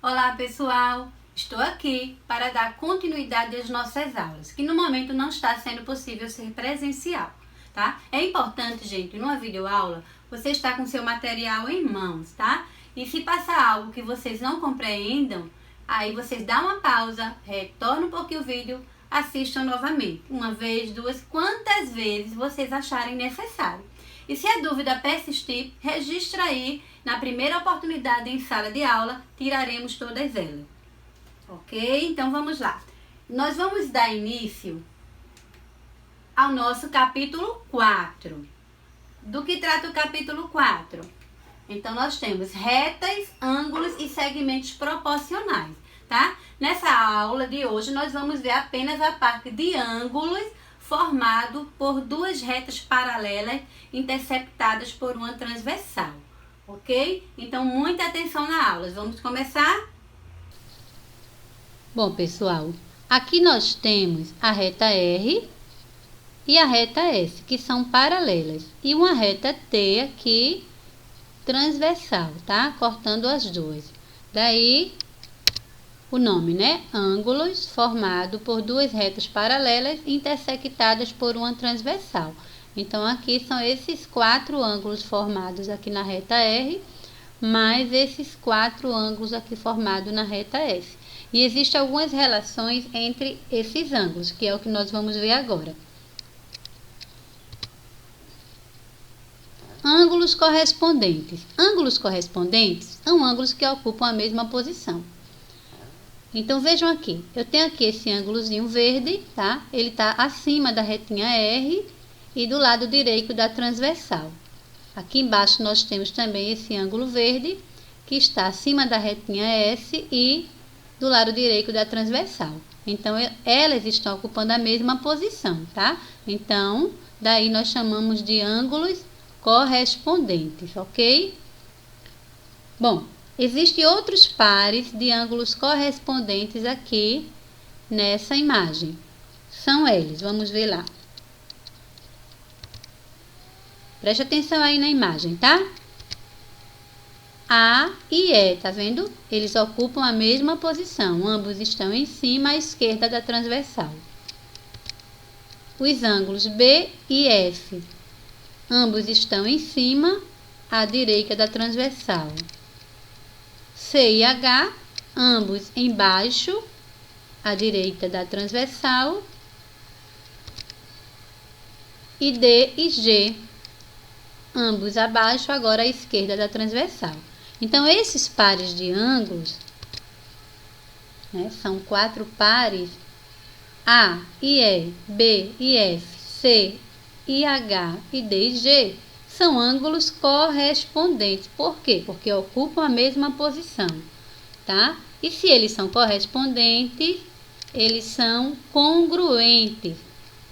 Olá pessoal, estou aqui para dar continuidade às nossas aulas, que no momento não está sendo possível ser presencial, tá? É importante, gente, numa videoaula, você estar com seu material em mãos, tá? E se passar algo que vocês não compreendam, aí vocês dão uma pausa, retornam um pouquinho o vídeo, assistam novamente, uma vez, duas, quantas vezes vocês acharem necessário. E se a dúvida persistir, registra aí, na primeira oportunidade em sala de aula, tiraremos todas elas. Ok? Então vamos lá. Nós vamos dar início ao nosso capítulo 4. Do que trata o capítulo 4? Então nós temos retas, ângulos e segmentos proporcionais, tá? Nessa aula de hoje nós vamos ver apenas a parte de ângulos formado por duas retas paralelas interceptadas por uma transversal, ok? Então, muita atenção na aula. Vamos começar? Bom, pessoal, aqui nós temos a reta R e a reta S, que são paralelas, e uma reta T aqui, transversal, tá? Cortando as duas. Daí o nome, né? Ângulos formado por duas retas paralelas intersectadas por uma transversal. Então, aqui são esses 4 ângulos formados aqui na reta R, mais esses 4 ângulos aqui formados na reta S. E existem algumas relações entre esses ângulos, que é o que nós vamos ver agora. Ângulos correspondentes. Ângulos correspondentes são ângulos que ocupam a mesma posição. Então, vejam aqui, eu tenho aqui esse ângulozinho verde, tá? Ele está acima da retinha R e do lado direito da transversal. Aqui embaixo nós temos também esse ângulo verde, que está acima da retinha S e do lado direito da transversal. Então, elas estão ocupando a mesma posição, tá? Então, daí nós chamamos de ângulos correspondentes, ok? Bom, existem outros pares de ângulos correspondentes aqui nessa imagem. São eles, vamos ver lá. Preste atenção aí na imagem, tá? A e E, tá vendo? Eles ocupam a mesma posição, ambos estão em cima à esquerda da transversal. Os ângulos B e F, ambos estão em cima à direita da transversal. C e H, ambos embaixo, à direita da transversal. E D e G, ambos abaixo, agora à esquerda da transversal. Então, esses pares de ângulos, né, são 4 pares, A e E, B e F, C e H e D e G, são ângulos correspondentes. Por quê? Porque ocupam a mesma posição, tá? E se eles são correspondentes, eles são congruentes.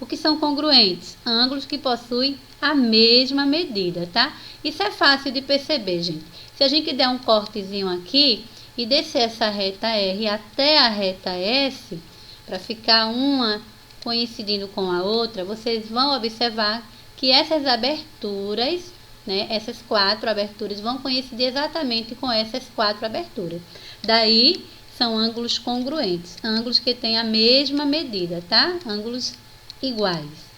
O que são congruentes? Ângulos que possuem a mesma medida, tá? Isso é fácil de perceber, gente. Se a gente der um cortezinho aqui e descer essa reta R até a reta S, para ficar uma coincidindo com a outra, vocês vão observar que essas aberturas, né, essas 4 aberturas vão coincidir exatamente com essas 4 aberturas. Daí são ângulos congruentes, ângulos que têm a mesma medida, tá? Ângulos iguais.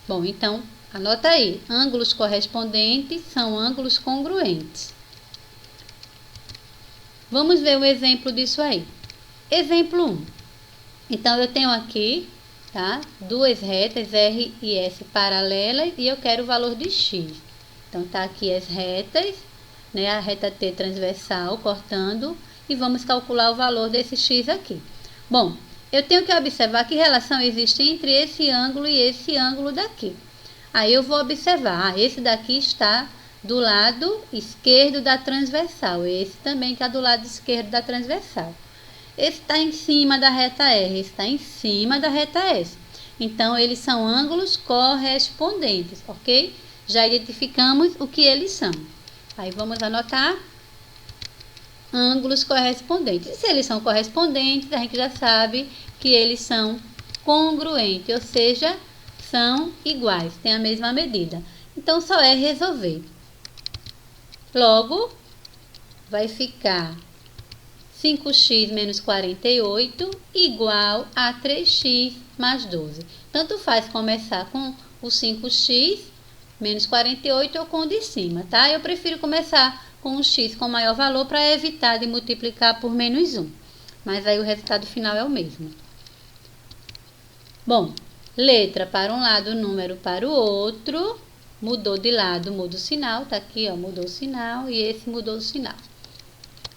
Bom, então, anota aí, ângulos correspondentes são ângulos congruentes. Vamos ver um exemplo disso aí. Exemplo 1. Então, eu tenho aqui, tá, duas retas R e S paralelas e eu quero o valor de X. Então, tá aqui as retas, né, a reta T transversal cortando e vamos calcular o valor desse X aqui. Bom, eu tenho que observar que relação existe entre esse ângulo e esse ângulo daqui. Aí eu vou observar, esse daqui está do lado esquerdo da transversal, esse também está do lado esquerdo da transversal. Esse está em cima da reta R, esse está em cima da reta S. Então, eles são ângulos correspondentes, ok? Já identificamos o que eles são. Aí, vamos anotar ângulos correspondentes. E se eles são correspondentes, a gente já sabe que eles são congruentes, ou seja, são iguais, têm a mesma medida. Então, só é resolver. Logo, vai ficar 5x menos 48 igual a 3x mais 12. Tanto faz começar com o 5x menos 48 ou com o de cima, tá? Eu prefiro começar com o x com maior valor para evitar de multiplicar por menos 1. Mas aí o resultado final é o mesmo. Bom, letra para um lado, número para o outro. Mudou de lado, muda o sinal. Tá aqui, ó, mudou o sinal e esse mudou o sinal.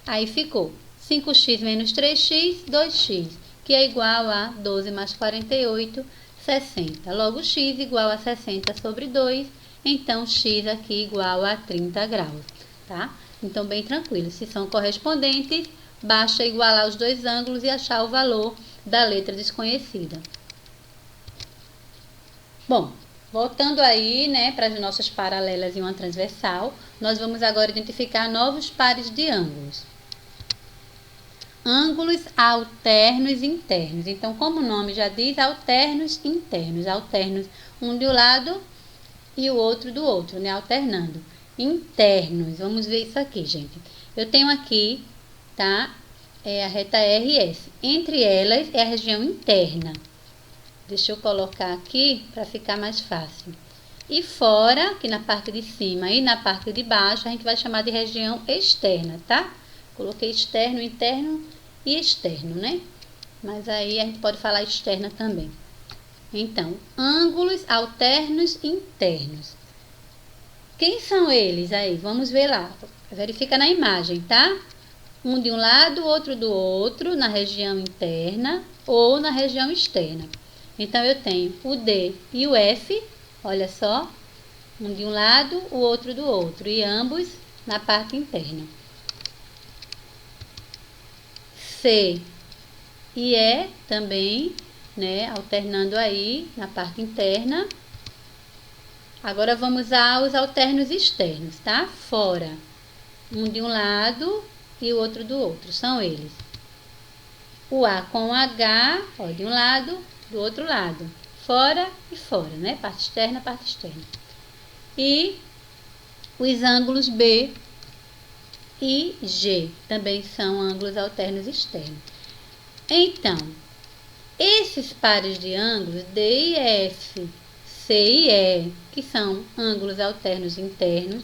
Aí ficou 5x menos 3x, 2x, que é igual a 12 mais 48, 60. Logo, x igual a 60 sobre 2, então x aqui igual a 30 graus, tá? Então, bem tranquilo. Se são correspondentes, basta igualar os dois ângulos e achar o valor da letra desconhecida. Bom, voltando aí, né, para as nossas paralelas e uma transversal, nós vamos agora identificar novos pares de ângulos. Ângulos alternos internos. Então, como o nome já diz, alternos internos. Alternos um de um lado e o outro do outro, né? Alternando. Internos. Vamos ver isso aqui, gente. Eu tenho aqui, tá? A reta RS. Entre elas é a região interna. Deixa eu colocar aqui para ficar mais fácil. E fora, aqui na parte de cima e na parte de baixo, a gente vai chamar de região externa, tá? Coloquei externo, interno e externo, né? Mas aí a gente pode falar externa também. Então, ângulos alternos internos. Quem são eles aí? Vamos ver lá. Verifica na imagem, tá? Um de um lado, outro do outro, na região interna ou na região externa. Então, eu tenho o D e o F, olha só. Um de um lado, o outro do outro, e ambos na parte interna. C e E também, né, alternando aí na parte interna. Agora vamos aos alternos externos, tá? Fora, um de um lado e o outro do outro, são eles. O A com o H, ó, de um lado, do outro lado. Fora e fora, né? Parte externa, parte externa. E os ângulos B e G também são ângulos alternos externos. Então, esses pares de ângulos D e F, C e E, que são ângulos alternos internos,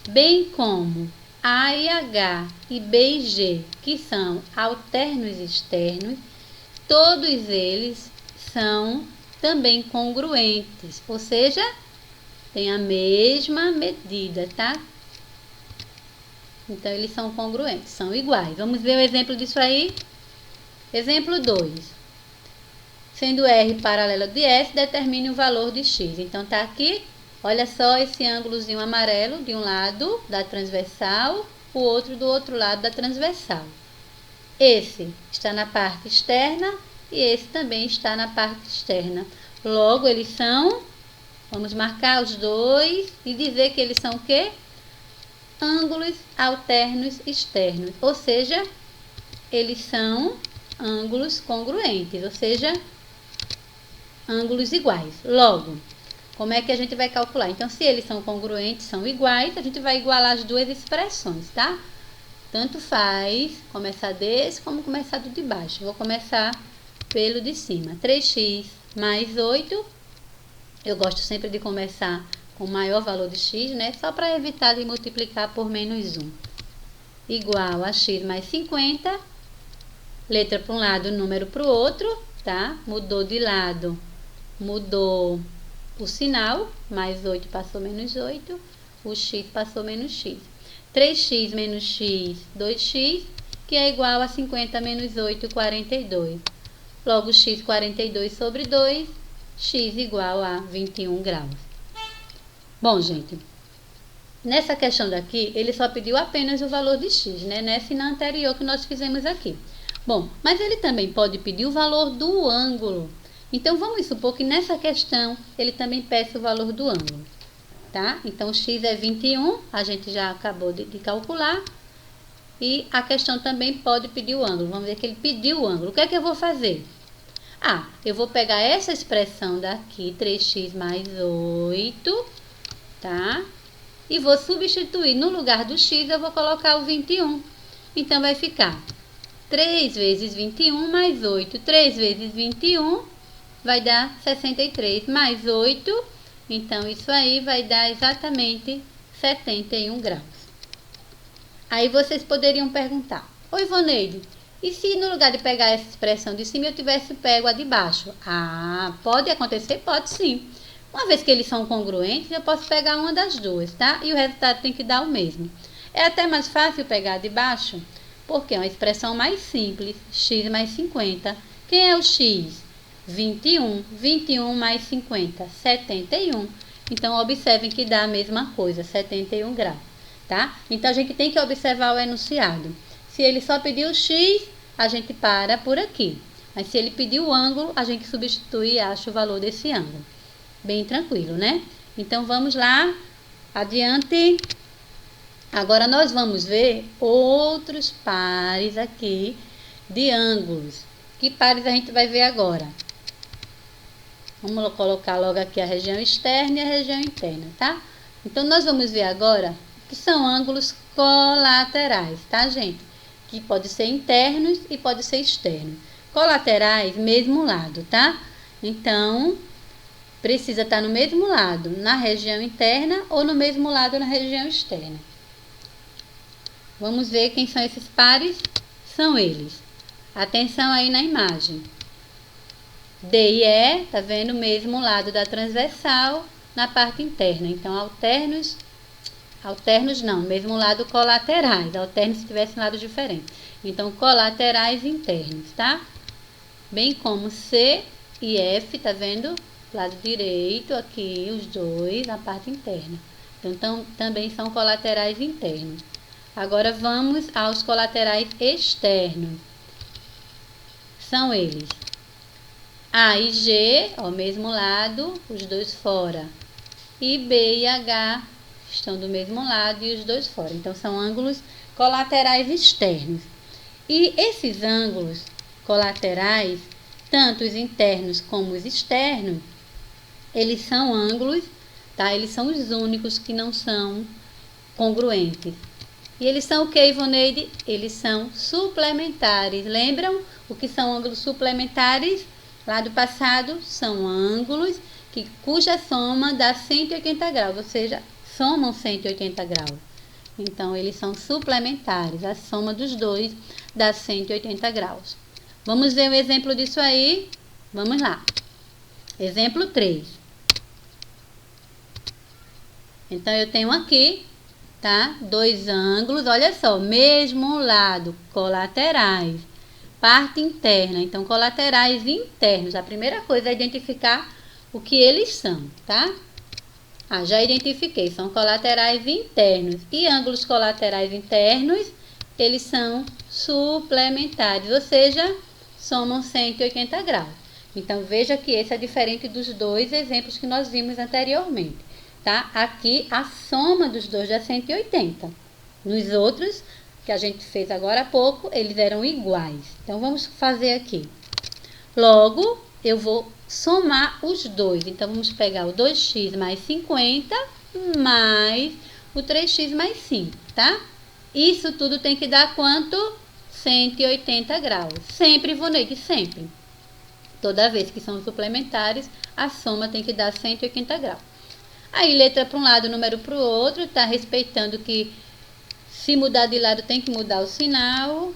bem como A e H e B e G, que são alternos externos, todos eles são também congruentes, ou seja, tem a mesma medida, tá? Então, eles são congruentes, são iguais. Vamos ver o exemplo disso aí? Exemplo 2. Sendo R paralela de S, determine o valor de X. Então, tá aqui, olha só esse ângulozinho amarelo de um lado da transversal, o outro do outro lado da transversal. Esse está na parte externa e esse também está na parte externa. Logo, eles são, vamos marcar os dois e dizer que eles são o quê? Ângulos alternos externos, ou seja, eles são ângulos congruentes, ou seja, ângulos iguais. Logo, como é que a gente vai calcular? Então, se eles são congruentes, são iguais, a gente vai igualar as duas expressões, tá? Tanto faz começar desse como começar do de baixo. Vou começar pelo de cima. 3x mais 8. Eu gosto sempre de começar com o maior valor de x, né? Só para evitar de multiplicar por menos 1. Igual a x mais 50. Letra para um lado, número para o outro, tá? Mudou de lado, mudou o sinal. Mais 8 passou menos 8. O x passou menos x. 3x menos x, 2x, que é igual a 50 menos 8, 42. Logo, x 42 sobre 2, x igual a 21 graus. Bom, gente, nessa questão daqui, ele só pediu apenas o valor de x, né? Nessa e na anterior que nós fizemos aqui. Bom, mas ele também pode pedir o valor do ângulo. Então, vamos supor que nessa questão, ele também peça o valor do ângulo, tá? Então, x é 21, a gente já acabou de calcular. E a questão também pode pedir o ângulo. Vamos ver que ele pediu o ângulo. O que é que eu vou fazer? Eu vou pegar essa expressão daqui, 3x mais 8, tá? e vou substituir no lugar do x, eu vou colocar o 21. Então, vai ficar 3 vezes 21 mais 8. 3 vezes 21 vai dar 63 mais 8. Então, isso aí vai dar exatamente 71 graus. Aí vocês poderiam perguntar: oi, Ivoneide, e se no lugar de pegar essa expressão de cima eu tivesse pego a de baixo? Ah, pode acontecer? Pode sim. Uma vez que eles são congruentes, eu posso pegar uma das duas, tá? E o resultado tem que dar o mesmo. É até mais fácil pegar a de baixo, porque é uma expressão mais simples, x mais 50. Quem é o x? 21. 21 mais 50, 71. Então, observem que dá a mesma coisa, 71 graus, tá? Então, a gente tem que observar o enunciado. Se ele só pediu x, a gente para por aqui. Mas se ele pediu o ângulo, a gente substitui e acha o valor desse ângulo. Bem tranquilo, né? Então, vamos lá, adiante. Agora, nós vamos ver outros pares aqui de ângulos. Que pares a gente vai ver agora? Vamos colocar logo aqui a região externa e a região interna, tá? Então, nós vamos ver agora que são ângulos colaterais, tá, gente? Que pode ser internos e pode ser externos. Colaterais, mesmo lado, tá? Então, precisa estar no mesmo lado na região interna ou no mesmo lado na região externa. Vamos ver quem são esses pares? São eles. Atenção aí na imagem. D e E, tá vendo? O mesmo lado da transversal na parte interna. Então, alternos não, mesmo lado colaterais. Alternos se tivesse um lado diferente. Então, colaterais internos, tá? Bem como C e F, tá vendo? Lado direito aqui, os dois, na parte interna. Então, também são colaterais internos. Agora, vamos aos colaterais externos. São eles. A e G, ao mesmo lado, os dois fora. E B e H estão do mesmo lado e os dois fora. Então, são ângulos colaterais externos. E esses ângulos colaterais, tanto os internos como os externos, eles são ângulos, tá? Eles são os únicos que não são congruentes. E eles são o que, Ivoneide? Eles são suplementares. Lembram o que são ângulos suplementares? Lá do passado, são ângulos cuja soma dá 180 graus, ou seja, somam 180 graus. Então, eles são suplementares. A soma dos dois dá 180 graus. Vamos ver um exemplo disso aí? Vamos lá. Exemplo 3. Então, eu tenho aqui, tá? Dois ângulos, olha só, mesmo lado, colaterais. Parte interna, então colaterais internos. A primeira coisa é identificar o que eles são, tá? Já identifiquei, são colaterais internos. E ângulos colaterais internos, eles são suplementares, ou seja, somam 180 graus. Então, veja que esse é diferente dos dois exemplos que nós vimos anteriormente, tá? Aqui, a soma dos dois dá 180. Nos outros, que a gente fez agora há pouco, eles eram iguais. Então, vamos fazer aqui. Logo, eu vou somar os dois. Então, vamos pegar o 2x mais 50 mais o 3x mais 5, tá? Isso tudo tem que dar quanto? 180 graus. Sempre, Ivoneide, sempre. Toda vez que são suplementares, a soma tem que dar 180 graus. Aí, letra para um lado, número para o outro, tá respeitando que se mudar de lado, tem que mudar o sinal.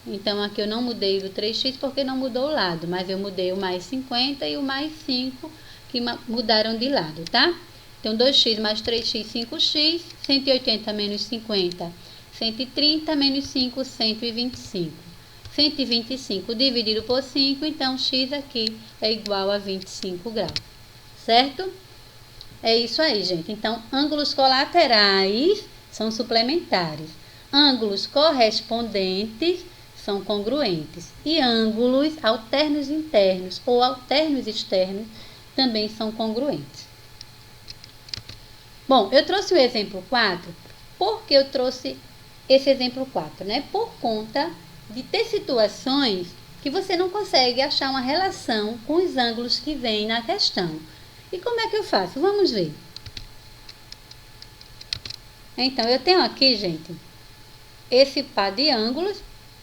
Então, aqui eu não mudei o 3x porque não mudou o lado. Mas eu mudei o mais 50 e o mais 5 que mudaram de lado, tá? Então, 2x mais 3x, 5x. 180 menos 50, 130 menos 5, 125. 125 dividido por 5, então x aqui é igual a 25 graus. Certo? É isso aí, gente. Então, ângulos colaterais são suplementares. Ângulos correspondentes são congruentes. E ângulos alternos internos ou alternos externos também são congruentes. Bom, eu trouxe o exemplo 4, porque eu trouxe esse exemplo 4, né? Por conta de ter situações que você não consegue achar uma relação com os ângulos que vêm na questão. E como é que eu faço? Vamos ver. Então, eu tenho aqui, gente, esse par de ângulos,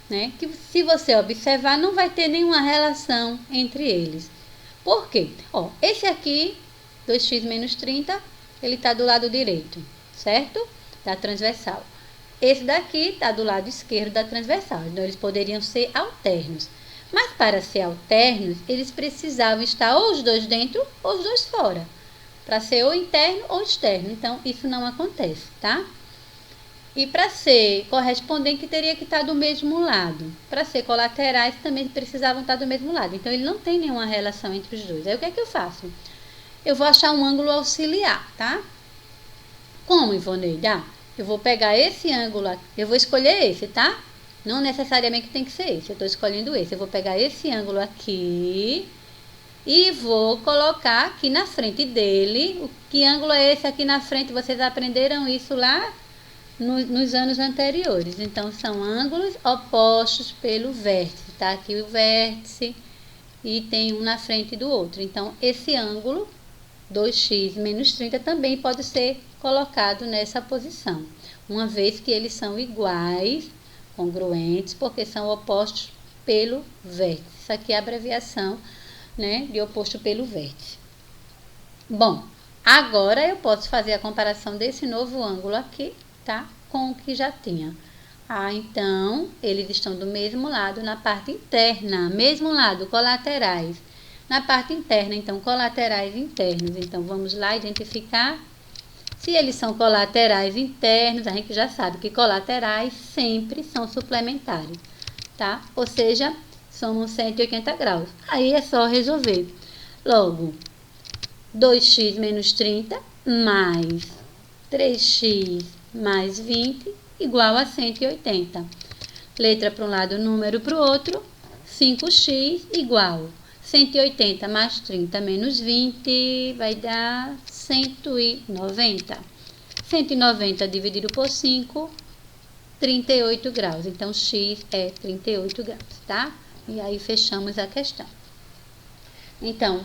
né? Que se você observar, não vai ter nenhuma relação entre eles. Por quê? Ó, esse aqui, 2x menos 30, ele está do lado direito, certo? Da transversal. Esse daqui está do lado esquerdo da transversal. Então, eles poderiam ser alternos. Mas para ser alternos, eles precisavam estar ou os dois dentro ou os dois fora. Para ser ou interno ou externo. Então, isso não acontece, tá? E para ser correspondente, teria que estar do mesmo lado. Para ser colaterais, também precisavam estar do mesmo lado. Então, ele não tem nenhuma relação entre os dois. Aí, o que é que eu faço? Eu vou achar um ângulo auxiliar, tá? Como, Ivoneide? Eu vou pegar esse ângulo aqui. Eu vou escolher esse, tá? Não necessariamente tem que ser esse. Eu estou escolhendo esse. Eu vou pegar esse ângulo aqui e vou colocar aqui na frente dele. Que ângulo é esse aqui na frente? Vocês aprenderam isso lá nos anos anteriores. Então, são ângulos opostos pelo vértice. Tá aqui o vértice e tem um na frente do outro. Então, esse ângulo, 2x menos 30, também pode ser colocado nessa posição. Uma vez que eles são iguais, congruentes, porque são opostos pelo vértice. Isso aqui é a abreviação, né, de oposto pelo vértice. Bom, agora eu posso fazer a comparação desse novo ângulo aqui, tá? Com o que já tinha. Então, eles estão do mesmo lado na parte interna, mesmo lado, colaterais. Na parte interna, então, colaterais internos. Então, vamos lá identificar. Se eles são colaterais internos, a gente já sabe que colaterais sempre são suplementares, tá? Ou seja, somam 180 graus. Aí é só resolver. Logo, 2x menos 30 mais 3x mais 20 igual a 180. Letra para um lado, número para o outro. 5x igual 180 mais 30 menos 20 vai dar 190. 190 dividido por 5, 38 graus. Então, x é 38 graus, tá? E aí, fechamos a questão. Então,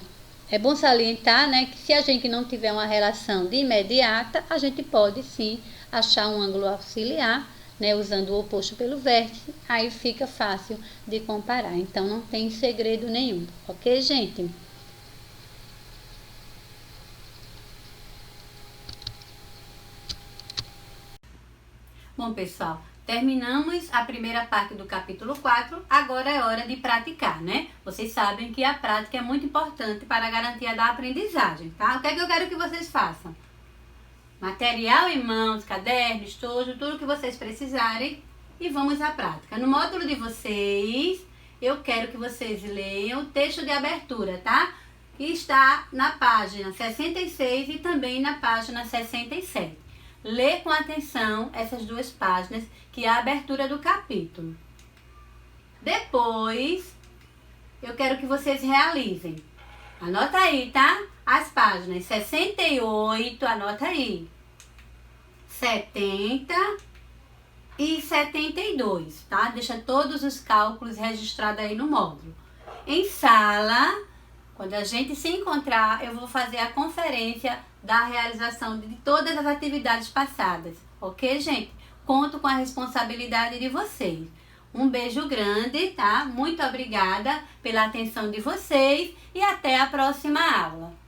é bom salientar, né, que se a gente não tiver uma relação de imediata, a gente pode sim achar um ângulo auxiliar, né, usando o oposto pelo vértice, aí fica fácil de comparar. Então, não tem segredo nenhum, ok, gente? Bom, pessoal, terminamos a primeira parte do capítulo 4, agora é hora de praticar, né? Vocês sabem que a prática é muito importante para a garantia da aprendizagem, tá? O que é que eu quero que vocês façam? Material em mãos, caderno, estojo, tudo que vocês precisarem e vamos à prática. No módulo de vocês, eu quero que vocês leiam o texto de abertura, tá? Que está na página 66 e também na página 67. Lê com atenção essas duas páginas, que é a abertura do capítulo. Depois, eu quero que vocês realizem. Anota aí, tá? As páginas 68, anota aí, 70 e 72, tá? Deixa todos os cálculos registrados aí no módulo. Em sala, quando a gente se encontrar, eu vou fazer a conferência da realização de todas as atividades passadas, ok, gente? Conto com a responsabilidade de vocês. Um beijo grande, tá? Muito obrigada pela atenção de vocês e até a próxima aula.